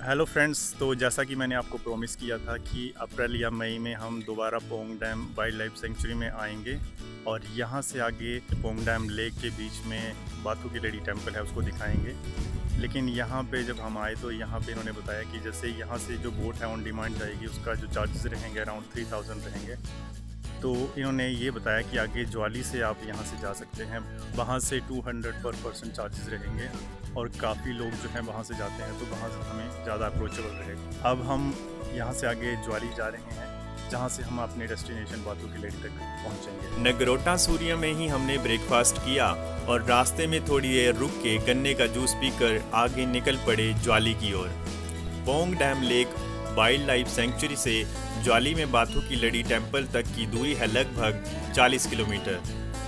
Hello friends, तो जैसा कि मैंने आपको प्रॉमिस किया था कि अप्रैल या मई में हम दोबारा Pong dam wild life sanctuary में आएंगे और यहाँ से आगे पोंग डैम लेक के बीच में बाथू की लेडी टेम्पल है, उसको दिखाएंगे। लेकिन यहाँ पे जब हम आए तो यहाँ पे इन्होंने बताया कि जैसे यहाँ से जो बोट है ऑन डिमांड जाएगी, उसका जो चार्जेस रहेंगे अराउंड 3000 रहेंगे। तो इन्होंने ये बताया कि आगे ज्वाली से आप यहाँ से जा सकते हैं, वहाँ से 200 पर पर्सन चार्जेस रहेंगे और काफ़ी लोग जो हैं वहाँ से जाते हैं, तो वहाँ से हमें ज़्यादा अप्रोचेबल रहेगा। अब हम यहाँ से आगे ज्वाली जा रहे हैं, जहाँ से हम अपने डेस्टिनेशन बाथू की लेडी तक पहुँचेंगे। नगरोटा सूर्य में ही हमने ब्रेकफास्ट किया और रास्ते में थोड़ी देर रुक के गन्ने का जूस पीकर आगे निकल पड़े ज्वाली की ओर। Pong dam lake wildlife sanctuary से ज्वाली में बाथू की लड़ी टेम्पल तक की दूरी है लगभग 40 किलोमीटर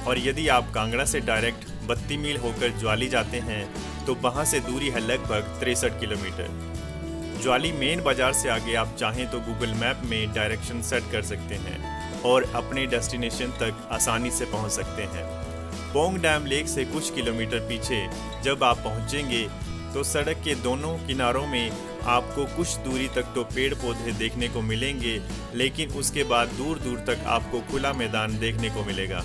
और यदि आप कांगड़ा से डायरेक्ट 32 मील होकर ज्वाली जाते हैं तो वहां से दूरी है लगभग 63 किलोमीटर। ज्वाली मेन बाजार से आगे आप चाहें तो गूगल मैप में डायरेक्शन सेट कर सकते हैं और अपने डेस्टिनेशन तक आसानी से पहुंच सकते हैं। पोंग डैम लेक से कुछ किलोमीटर पीछे जब आप पहुंचेंगे तो सड़क के दोनों किनारों में आपको कुछ दूरी तक तो पेड़ पौधे देखने को मिलेंगे, लेकिन उसके बाद दूर दूर तक आपको खुला मैदान देखने को मिलेगा,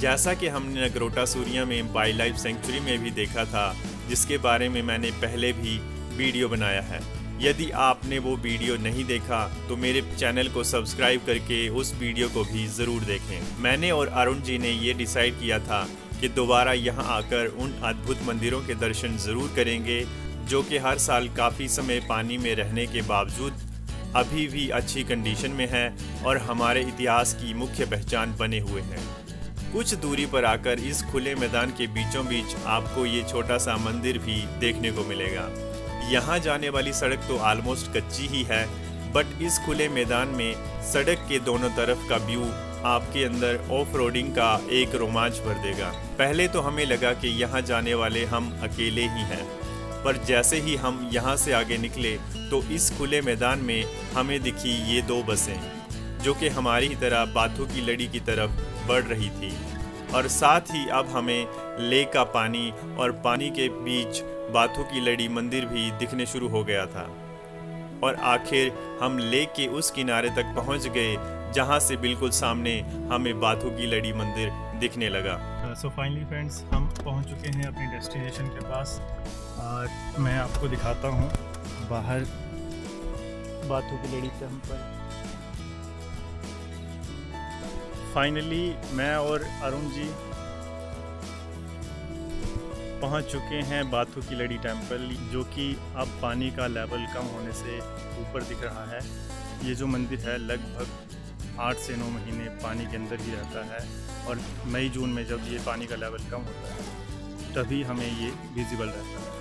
जैसा कि हमने नगरोटा सूर्या में वाइल्ड लाइफ सेंचुरी में भी देखा था, जिसके बारे में मैंने पहले भी वीडियो बनाया है। यदि आपने वो वीडियो नहीं देखा तो मेरे चैनल को सब्सक्राइब करके उस वीडियो को भी ज़रूर देखें। मैंने और अरुण जी ने ये डिसाइड किया था कि दोबारा यहाँ आकर उन अद्भुत मंदिरों के दर्शन ज़रूर करेंगे जो कि हर साल काफ़ी समय पानी में रहने के बावजूद अभी भी अच्छी कंडीशन में है और हमारे इतिहास की मुख्य पहचान बने हुए हैं। कुछ दूरी पर आकर इस खुले मैदान के बीचों बीच आपको ये छोटा सा मंदिर भी देखने को मिलेगा। यहाँ जाने वाली सड़क तो ऑलमोस्ट कच्ची ही है, बट इस खुले मैदान में सड़क के दोनों तरफ का व्यू आपके अंदर ऑफ रोडिंग का एक रोमांच भर देगा। पहले तो हमें लगा कि यहाँ जाने वाले हम अकेले ही हैं, पर जैसे ही हम यहाँ से आगे निकले तो इस खुले मैदान में हमें दिखी ये दो बसें जो कि हमारी ही तरह बाथू की लड़ी की तरफ बढ़ रही थी और साथ ही अब हमें लेक का पानी और पानी के बीच बाथू की लड़ी मंदिर भी दिखने शुरू हो गया था और आखिर हम लेक के उस किनारे तक पहुंच गए जहां से बिल्कुल सामने हमें बाथू की लड़ी मंदिर दिखने लगा। सो फाइनली फ्रेंड्स, हम पहुंच चुके हैं अपनी डेस्टिनेशन के पास और मैं आपको दिखाता हूं बाहर बाथू की लड़ी टेम्पल। फाइनली मैं और अरुण जी पहुंच चुके हैं बाथू की लड़ी टेम्पल, जो कि अब पानी का लेवल कम होने से ऊपर दिख रहा है। ये जो मंदिर है लगभग 8 से 9 महीने पानी के अंदर ही रहता है और मई जून में जब ये पानी का लेवल कम होता है तभी हमें ये विजिबल रहता है।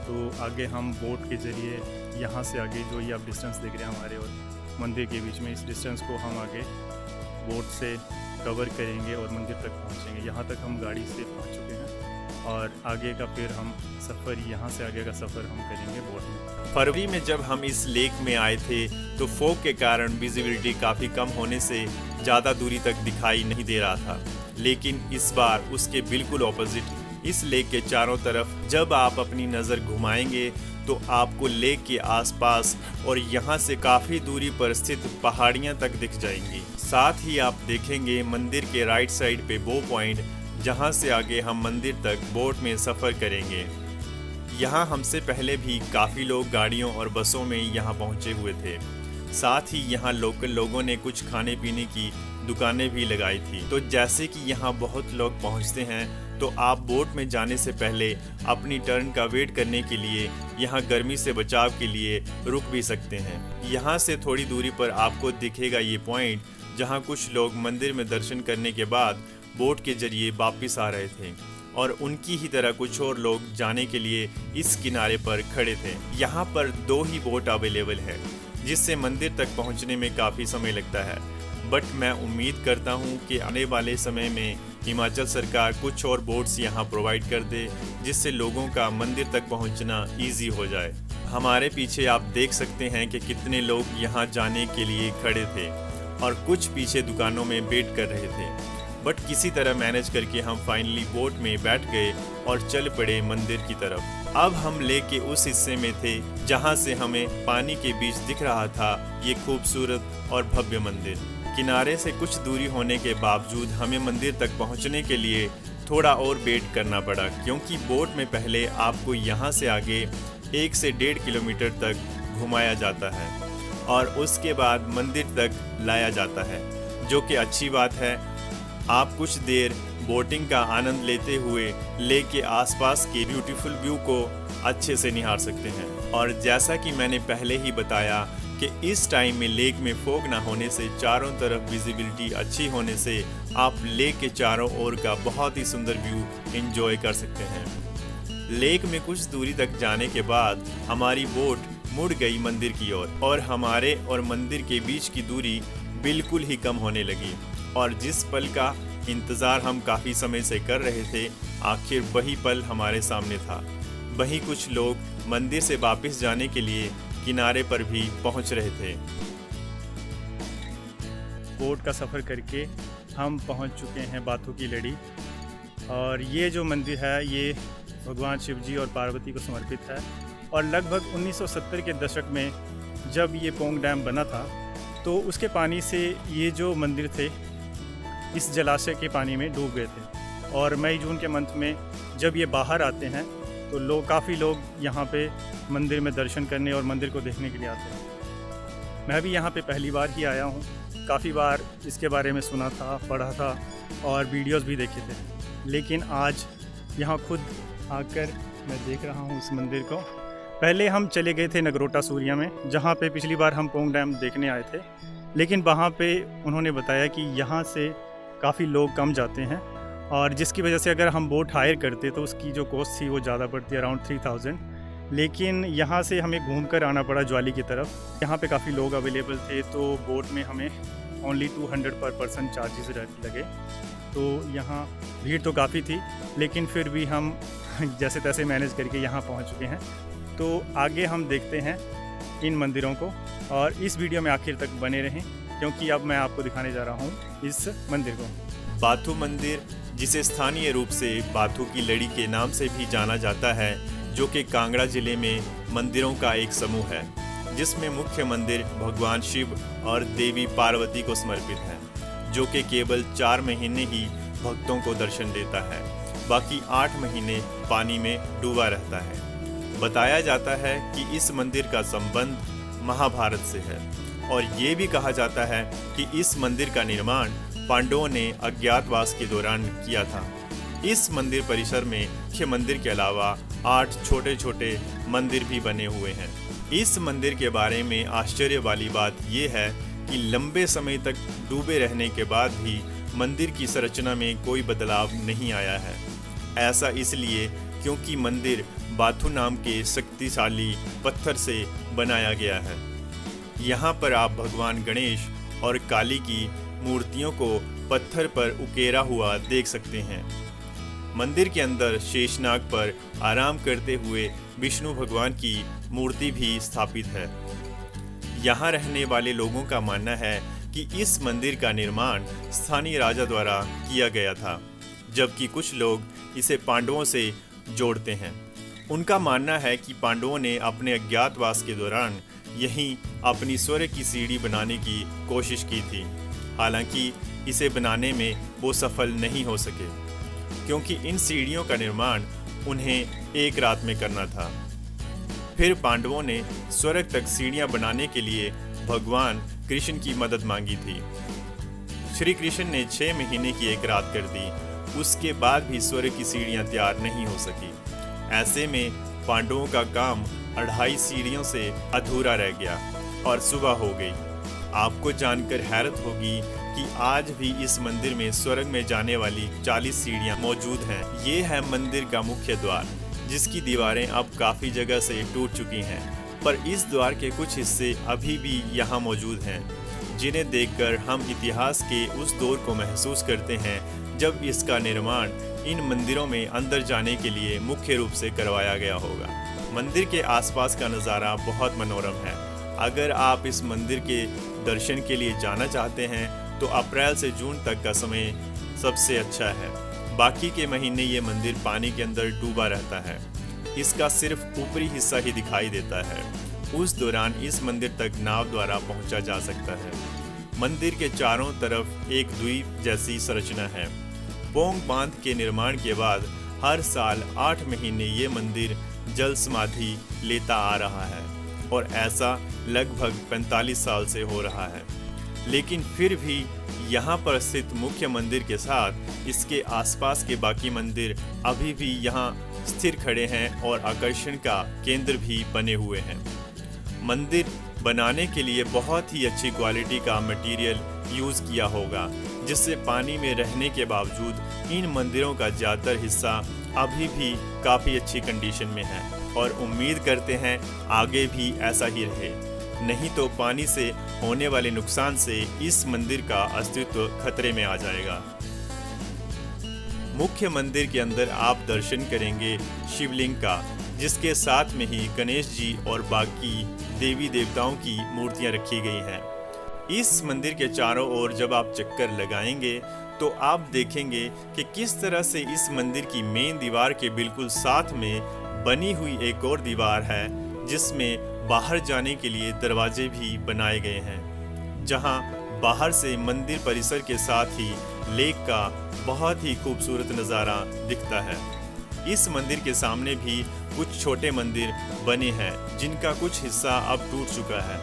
तो आगे हम बोट के ज़रिए यहाँ से आगे जो ये आप डिस्टेंस देख रहे हैं हमारे और मंदिर के बीच में, इस डिस्टेंस को हम आगे बोट से कवर करेंगे और मंदिर तक पहुँचेंगे। यहाँ तक हम गाड़ी से पहुँच चुके हैं और आगे का फिर हम सफ़र, यहाँ से आगे का सफ़र हम करेंगे बोट में। फरवरी में जब हम इस लेक में आए थे तो फॉग के कारण विजिबिलिटी काफ़ी कम होने से ज़्यादा दूरी तक दिखाई नहीं दे रहा था, लेकिन इस बार उसके बिल्कुल ऑपोजिट इस लेक के चारों तरफ जब आप अपनी नज़र घुमाएंगे तो आपको लेक के आसपास और यहाँ से काफ़ी दूरी पर स्थित पहाड़ियाँ तक दिख जाएंगी। साथ ही आप देखेंगे मंदिर के राइट साइड पे वो पॉइंट जहाँ से आगे हम मंदिर तक बोट में सफ़र करेंगे। यहाँ हमसे पहले भी काफ़ी लोग गाड़ियों और बसों में यहाँ पहुँचे हुए थे। साथ ही यहाँ लोकल लोगों ने कुछ खाने पीने की दुकानें भी लगाई थी। तो जैसे कि यहाँ बहुत लोग पहुँचते हैं तो आप बोट में जाने से पहले अपनी टर्न का वेट करने के लिए यहाँ गर्मी से बचाव के लिए रुक भी सकते हैं। यहाँ से थोड़ी दूरी पर आपको दिखेगा ये पॉइंट जहाँ कुछ लोग मंदिर में दर्शन करने के बाद बोट के जरिए वापस आ रहे थे और उनकी ही तरह कुछ और लोग जाने के लिए इस किनारे पर खड़े थे। यहाँ पर 2 ही बोट अवेलेबल है, जिससे मंदिर तक पहुँचने में काफ़ी समय लगता है, बट मैं उम्मीद करता हूँ कि आने वाले समय में हिमाचल सरकार कुछ और बोट्स यहाँ प्रोवाइड कर दे, जिससे लोगों का मंदिर तक पहुँचना ईजी हो जाए। हमारे पीछे आप देख सकते हैं कि कितने लोग यहाँ जाने के लिए खड़े थे और कुछ पीछे दुकानों में वेट कर रहे थे। बट किसी तरह मैनेज करके हम फाइनली बोट में बैठ गए और चल पड़े मंदिर की तरफ। अब हम लेक के उस हिस्से में थे जहां से हमें पानी के बीच दिख रहा था ये खूबसूरत और भव्य मंदिर। किनारे से कुछ दूरी होने के बावजूद हमें मंदिर तक पहुंचने के लिए थोड़ा और वेट करना पड़ा, क्योंकि बोट में पहले आपको यहाँ से आगे 1 से 1.5 किलोमीटर तक घुमाया जाता है और उसके बाद मंदिर तक लाया जाता है, जो कि अच्छी बात है। आप कुछ देर बोटिंग का आनंद लेते हुए लेक के आसपास के ब्यूटीफुल व्यू को अच्छे से निहार सकते हैं। और जैसा कि मैंने पहले ही बताया कि इस टाइम में लेक में फॉग ना होने से चारों तरफ विजिबिलिटी अच्छी होने से आप लेक के चारों ओर का बहुत ही सुंदर व्यू एंजॉय कर सकते हैं। लेक में कुछ दूरी तक जाने के बाद हमारी बोट मुड़ गई मंदिर की ओर और हमारे और मंदिर के बीच की दूरी बिल्कुल ही कम होने लगी। और जिस पल का इंतज़ार हम काफ़ी समय से कर रहे थे, आखिर वही पल हमारे सामने था। वहीं कुछ लोग मंदिर से वापस जाने के लिए किनारे पर भी पहुंच रहे थे। बोट का सफ़र करके हम पहुंच चुके हैं बाथू की लड़ी। और ये जो मंदिर है ये भगवान शिव जी और पार्वती को समर्पित है। और लगभग 1970 के दशक में जब ये पोंग डैम बना था तो उसके पानी से ये जो मंदिर थे इस जलाशय के पानी में डूब गए थे। और मई जून के मंथ में जब ये बाहर आते हैं तो काफ़ी लोग यहाँ पे मंदिर में दर्शन करने और मंदिर को देखने के लिए आते हैं। मैं भी यहाँ पे पहली बार ही आया हूँ। काफ़ी बार इसके बारे में सुना था, पढ़ा था और वीडियोस भी देखे थे, लेकिन आज यहाँ खुद आकर मैं देख रहा हूँ इस मंदिर को। पहले हम चले गए थे नगरोटा सूर्या में, जहाँ पे पिछली बार हम पोंग डैम देखने आए थे, लेकिन वहाँ पे उन्होंने बताया कि यहाँ से काफ़ी लोग कम जाते हैं और जिसकी वजह से अगर हम बोट हायर करते तो उसकी जो कॉस्ट थी वो ज़्यादा पड़ती, अराउंड 3000। लेकिन यहाँ से हमें घूमकर आना पड़ा ज्वाली की तरफ। यहाँ पे काफ़ी लोग अवेलेबल थे तो बोट में हमें ओनली 200 पर पर्सन चार्जेस लगे। तो यहाँ भीड़ तो काफ़ी थी, लेकिन फिर भी हम जैसे तैसे मैनेज करके यहाँ पहुँच चुके हैं। तो आगे हम देखते हैं इन मंदिरों को और इस वीडियो में आखिर तक बने रहें, क्योंकि अब मैं आपको दिखाने जा रहा हूँ इस मंदिर को। बाथू मंदिर, जिसे स्थानीय रूप से बाथू की लड़ी के नाम से भी जाना जाता है, जो कि कांगड़ा जिले में मंदिरों का एक समूह है, जिसमें मुख्य मंदिर भगवान शिव और देवी पार्वती को समर्पित है, जो कि केवल 4 महीने ही भक्तों को दर्शन देता है, बाकी 8 महीने पानी में डूबा रहता है। बताया जाता है कि इस मंदिर का संबंध महाभारत से है और ये भी कहा जाता है कि इस मंदिर का निर्माण पांडवों ने अज्ञातवास के दौरान किया था। इस मंदिर परिसर में मुख्य मंदिर के अलावा 8 छोटे छोटे मंदिर भी बने हुए हैं। इस मंदिर के बारे में आश्चर्य वाली बात यह है कि लंबे समय तक डूबे रहने के बाद भी मंदिर की संरचना में कोई बदलाव नहीं आया है। ऐसा इसलिए क्योंकि मंदिर बाथू नाम के शक्तिशाली पत्थर से बनाया गया है। यहाँ पर आप भगवान गणेश और काली की मूर्तियों को पत्थर पर उकेरा हुआ देख सकते हैं। मंदिर के अंदर शेषनाग पर आराम करते हुए विष्णु भगवान की मूर्ति भी स्थापित है। यहाँ रहने वाले लोगों का मानना है कि इस मंदिर का निर्माण स्थानीय राजा द्वारा किया गया था, जबकि कुछ लोग इसे पांडवों से जोड़ते हैं। उनका मानना है कि पांडवों ने अपने अज्ञातवास के दौरान यहीं अपनी स्वर्ग की सीढ़ी बनाने की कोशिश की थी। हालांकि इसे बनाने में वो सफल नहीं हो सके, क्योंकि इन सीढ़ियों का निर्माण उन्हें एक रात में करना था। फिर पांडवों ने स्वर्ग तक सीढ़ियां बनाने के लिए भगवान कृष्ण की मदद मांगी थी। श्री कृष्ण ने 6 महीने की एक रात कर दी, उसके बाद भी स्वर्ग की सीढ़ियां तैयार नहीं हो सकी। ऐसे में पांडवों का काम 2.5 सीढ़ियों से अधूरा रह गया और सुबह हो गई। आपको जानकर हैरत होगी कि आज भी इस मंदिर में स्वर्ग में जाने वाली 40 सीढ़ियां मौजूद हैं। ये है मंदिर का मुख्य द्वार, जिसकी दीवारें अब काफ़ी जगह से टूट चुकी हैं, पर इस द्वार के कुछ हिस्से अभी भी यहाँ मौजूद हैं, जिन्हें देखकर हम इतिहास के उस दौर को महसूस करते हैं जब इसका निर्माण इन मंदिरों में अंदर जाने के लिए मुख्य रूप से करवाया गया होगा। मंदिर के आसपास का नज़ारा बहुत मनोरम है। अगर आप इस मंदिर के दर्शन के लिए जाना चाहते हैं तो अप्रैल से जून तक का समय सबसे अच्छा है। बाकी के महीने ये मंदिर पानी के अंदर डूबा रहता है। इसका सिर्फ ऊपरी हिस्सा ही दिखाई देता है। उस दौरान इस मंदिर तक नाव द्वारा पहुंचा जा सकता है। मंदिर के चारों तरफ एक द्वीप जैसी संरचना है। पोंग बांध के निर्माण के बाद हर साल 8 महीने ये मंदिर जल समाधि लेता आ रहा है और ऐसा लगभग 45 साल से हो रहा है। लेकिन फिर भी यहाँ पर स्थित मुख्य मंदिर के साथ इसके आसपास के बाकी मंदिर अभी भी यहाँ स्थिर खड़े हैं और आकर्षण का केंद्र भी बने हुए हैं। मंदिर बनाने के लिए बहुत ही अच्छी क्वालिटी का मटेरियल यूज़ किया होगा, जिससे पानी में रहने के बावजूद इन मंदिरों का ज़्यादातर हिस्सा अभी भी काफ़ी अच्छी कंडीशन में है और उम्मीद करते हैं आगे भी ऐसा ही रहे। नहीं तो पानी से होने वाले नुकसान से इस मंदिर का अस्तित्व खतरे में आ जाएगा। मुख्य मंदिर के अंदर आप दर्शन करेंगे शिवलिंग का, जिसके साथ में ही गणेश जी और बाकी देवी देवताओं की मूर्तियां रखी गई हैं। इस मंदिर के चारों ओर जब आप चक्कर लगाएंगे तो आप देखेंगे कि किस तरह से इस मंदिर की मेन दीवार के बिल्कुल साथ में बनी हुई एक और दीवार है, जिसमें बाहर जाने के लिए दरवाजे भी बनाए गए हैं, जहां बाहर से मंदिर परिसर के साथ ही लेक का बहुत ही खूबसूरत नज़ारा दिखता है। इस मंदिर के सामने भी कुछ छोटे मंदिर बने हैं, जिनका कुछ हिस्सा अब टूट चुका है।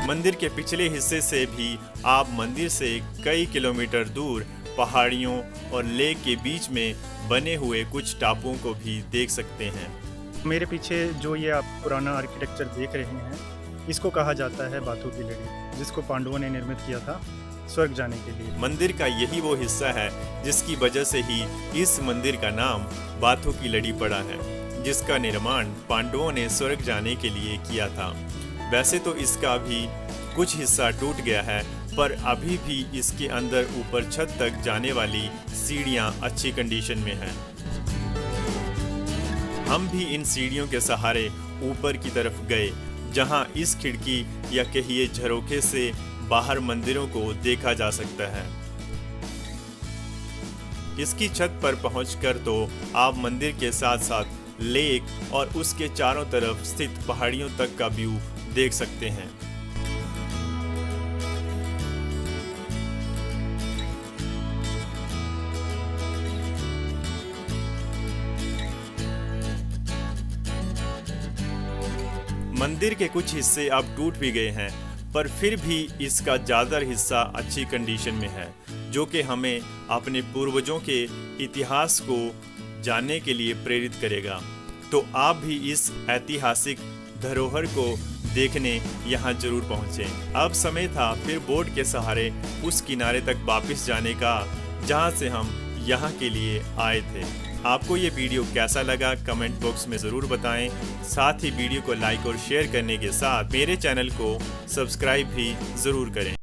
मंदिर के पिछले हिस्से से भी आप मंदिर से कई किलोमीटर दूर पहाड़ियों और लेक के बीच में बने हुए कुछ टापुओं को भी देख सकते हैं। मेरे पीछे जो ये आप पुराना आर्किटेक्चर देख रहे हैं, इसको कहा जाता है बाथू की लड़ी, जिसको पांडवों ने निर्मित किया था स्वर्ग जाने के लिए। मंदिर का यही वो हिस्सा है जिसकी वजह से ही इस मंदिर का नाम बाथू की लड़ी पड़ा है, जिसका निर्माण पांडवों ने स्वर्ग जाने के लिए किया था। वैसे तो इसका भी कुछ हिस्सा टूट गया है, पर अभी भी इसके अंदर ऊपर छत तक जाने वाली सीढ़ियां अच्छी कंडीशन में हैं। हम भी इन सीढ़ियों के सहारे ऊपर की तरफ गए, जहां इस खिड़की या कहिए झरोखे से बाहर मंदिरों को देखा जा सकता है। इसकी छत पर पहुंचकर तो आप मंदिर के साथ साथ लेक और उसके चारों तरफ स्थित पहाड़ियों तक का व्यू देख सकते हैं। मंदिर के कुछ हिस्से अब टूट भी गए हैं, पर फिर भी इसका ज़्यादातर हिस्सा अच्छी कंडीशन में है, जो कि हमें अपने पूर्वजों के इतिहास को जानने के लिए प्रेरित करेगा। तो आप भी इस ऐतिहासिक धरोहर को देखने यहाँ जरूर पहुँचें। अब समय था फिर बोट के सहारे उस किनारे तक वापस जाने का, जहाँ से हम यहाँ के लिए आए थे। आपको ये वीडियो कैसा लगा कमेंट बॉक्स में ज़रूर बताएं। साथ ही वीडियो को लाइक और शेयर करने के साथ मेरे चैनल को सब्सक्राइब भी ज़रूर करें।